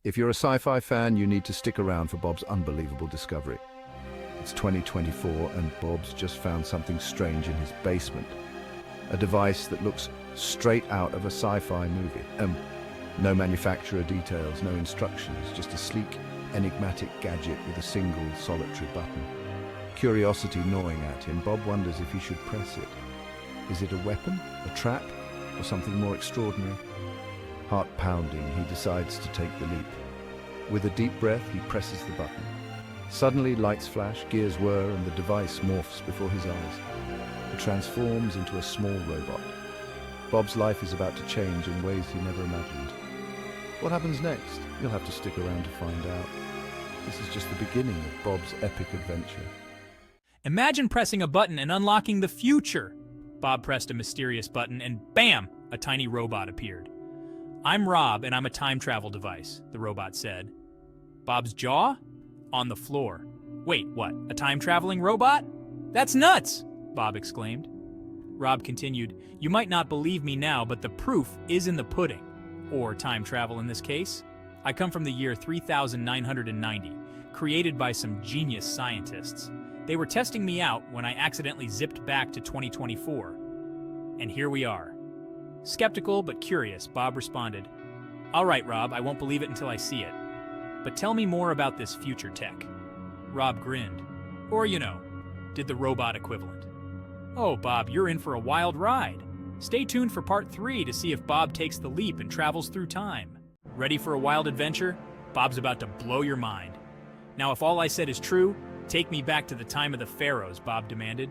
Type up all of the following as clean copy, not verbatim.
If you're a sci-fi fan, you need to stick around for Bob's unbelievable discovery. It's 2024 and Bob's just found something strange in his basement. A device that looks straight out of a sci-fi movie. No manufacturer details, no instructions, just a sleek, enigmatic gadget with a single, solitary button. Curiosity gnawing at him, Bob wonders if he should press it. Is it a weapon, a trap, or something more extraordinary? Heart pounding, he decides to take the leap. With a deep breath, he presses the button. Suddenly, lights flash, gears whir, and the device morphs before his eyes. It transforms into a small robot. Bob's life is about to change in ways he never imagined. What happens next? You'll have to stick around to find out. This is just the beginning of Bob's epic adventure. Imagine pressing a button and unlocking the future. Bob pressed a mysterious button and bam, a tiny robot appeared. I'm Rob and I'm a time travel device, the robot said. Bob's jaw? On the floor. Wait, what, a time-traveling robot? That's nuts, Bob exclaimed. Rob continued, you might not believe me now, but the proof is in the pudding. Or time travel in this case. I come from the year 3990, created by some genius scientists. They were testing me out when I accidentally zipped back to 2024. And here we are. Skeptical but curious, Bob responded, all right, Rob, I won't believe it until I see it. But tell me more about this future tech. Rob grinned. Or, did the robot equivalent. Oh, Bob, you're in for a wild ride. Stay tuned for part 3 to see if Bob takes the leap and travels through time. Ready for a wild adventure? Bob's about to blow your mind. Now, if all I said is true, take me back to the time of the pharaohs, Bob demanded.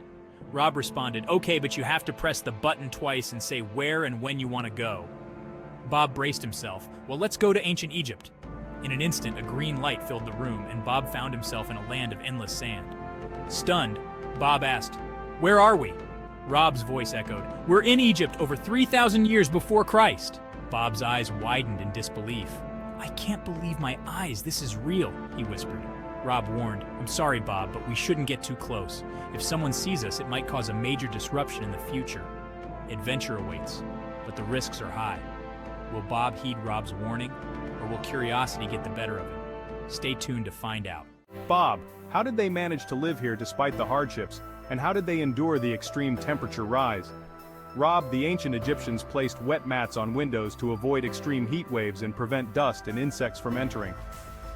Rob responded, okay, but you have to press the button twice and say where and when you want to go. Bob braced himself. Well, let's go to ancient Egypt. In an instant, a green light filled the room, and Bob found himself in a land of endless sand. Stunned, Bob asked, where are we? Rob's voice echoed, we're in Egypt over 3,000 years before Christ. Bob's eyes widened in disbelief. I can't believe my eyes, this is real, he whispered. Rob warned, I'm sorry, Bob, but we shouldn't get too close. If someone sees us, it might cause a major disruption in the future. Adventure awaits, but the risks are high. Will Bob heed Rob's warning, or will curiosity get the better of him? Stay tuned to find out. Bob, how did they manage to live here despite the hardships, and how did they endure the extreme temperature rise? Rob, the ancient Egyptians placed wet mats on windows to avoid extreme heat waves and prevent dust and insects from entering.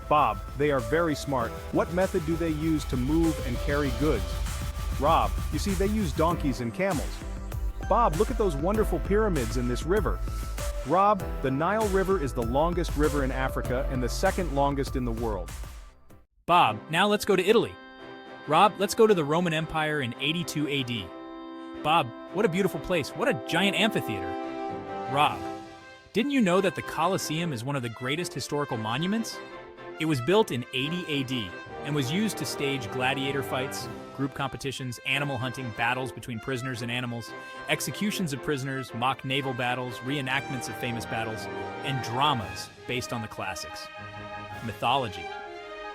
Bob, they are very smart. What method do they use to move and carry goods? Rob, you see, they use donkeys and camels. Bob, look at those wonderful pyramids in this river. Rob, the Nile River is the longest river in Africa and the second longest in the world. Bob, now let's go to Italy. Rob, let's go to the Roman Empire in 82 AD. Bob, what a beautiful place. What a giant amphitheater. Rob, didn't you know that the Colosseum is one of the greatest historical monuments? It was built in 80 AD and was used to stage gladiator fights, group competitions, animal hunting, battles between prisoners and animals, executions of prisoners, mock naval battles, reenactments of famous battles, and dramas based on the classics. Mythology.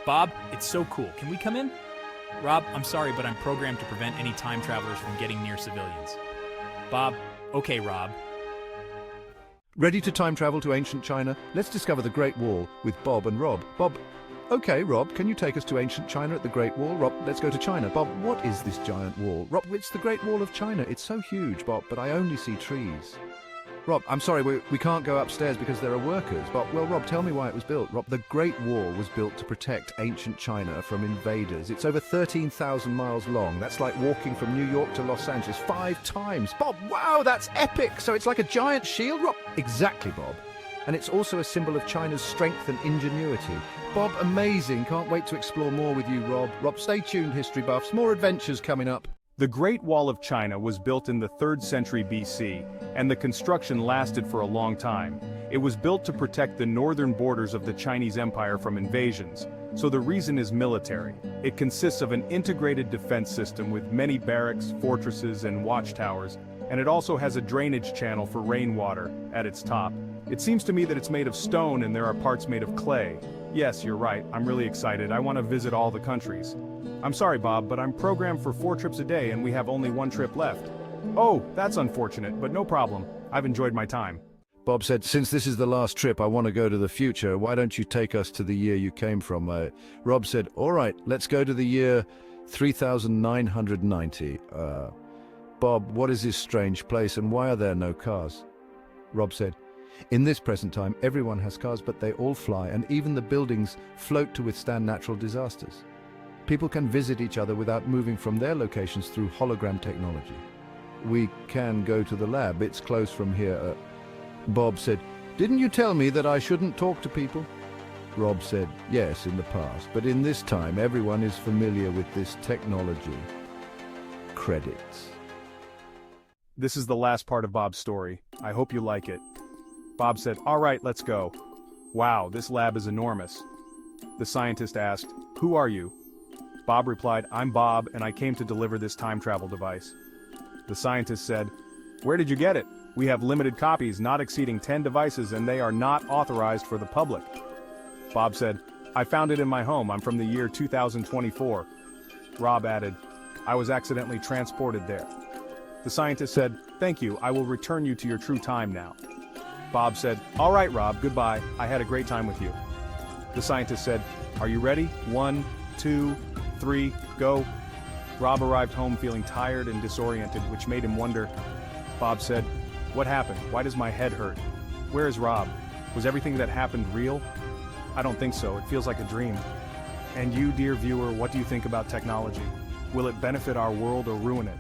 Bob, it's so cool. Can we come in? Rob, I'm sorry, but I'm programmed to prevent any time travelers from getting near civilians. Bob, okay, Rob. Ready to time travel to ancient China? Let's discover the Great Wall with Bob and Rob. Bob, okay, Rob, can you take us to ancient China at the Great Wall? Rob, let's go to China. Bob, what is this giant wall? Rob, it's the Great Wall of China. It's so huge, Bob, but I only see trees. Rob, I'm sorry, we can't go upstairs because there are workers. Bob, well, Rob, tell me why it was built. Rob, the Great Wall was built to protect ancient China from invaders. It's over 13,000 miles long. That's like walking from New York to Los Angeles 5 times. Bob, wow, that's epic. So it's like a giant shield, Rob? Exactly, Bob. And it's also a symbol of China's strength and ingenuity. Bob, amazing. Can't wait to explore more with you, Rob. Rob, stay tuned, history buffs. More adventures coming up. The Great Wall of China was built in the 3rd century BC, and the construction lasted for a long time. It was built to protect the northern borders of the Chinese Empire from invasions, so the reason is military. It consists of an integrated defense system with many barracks, fortresses, and watchtowers, and it also has a drainage channel for rainwater at its top. It seems to me that it's made of stone and there are parts made of clay. Yes, you're right, I'm really excited. I want to visit all the countries. I'm sorry, Bob, but I'm programmed for 4 trips a day and we have only 1 trip left. Oh, that's unfortunate, but no problem. I've enjoyed my time. Bob said, "Since this is the last trip, I want to go to the future. Why don't you take us to the year you came from?" Rob said, "All right, let's go to the year 3990. Bob, what is this strange place and why are there no cars?" Rob said, "In this present time, everyone has cars, but they all fly, and even the buildings float to withstand natural disasters. People can visit each other without moving from their locations through hologram technology. We can go to the lab, it's close from here." Bob said, "Didn't you tell me that I shouldn't talk to people?" Rob said, "Yes, in the past, but in this time, everyone is familiar with this technology." Credits. This is the last part of Bob's story. I hope you like it. Bob said, "All right, let's go." "Wow, this lab is enormous." The scientist asked, "Who are you?" Bob replied, "I'm Bob, and I came to deliver this time travel device." The scientist said, "Where did you get it? We have limited copies, not exceeding 10 devices, and they are not authorized for the public." Bob said, "I found it in my home. I'm from the year 2024. Rob added, "I was accidentally transported there." The scientist said, "Thank you, I will return you to your true time now." Bob said, "All right, Rob, goodbye. I had a great time with you." The scientist said, "Are you ready? 1, 2, 3, go." Rob arrived home feeling tired and disoriented, which made him wonder. Bob said, "What happened? Why does my head hurt? Where is Rob? Was everything that happened real? I don't think so. It feels like a dream." And you, dear viewer, what do you think about technology? Will it benefit our world or ruin it?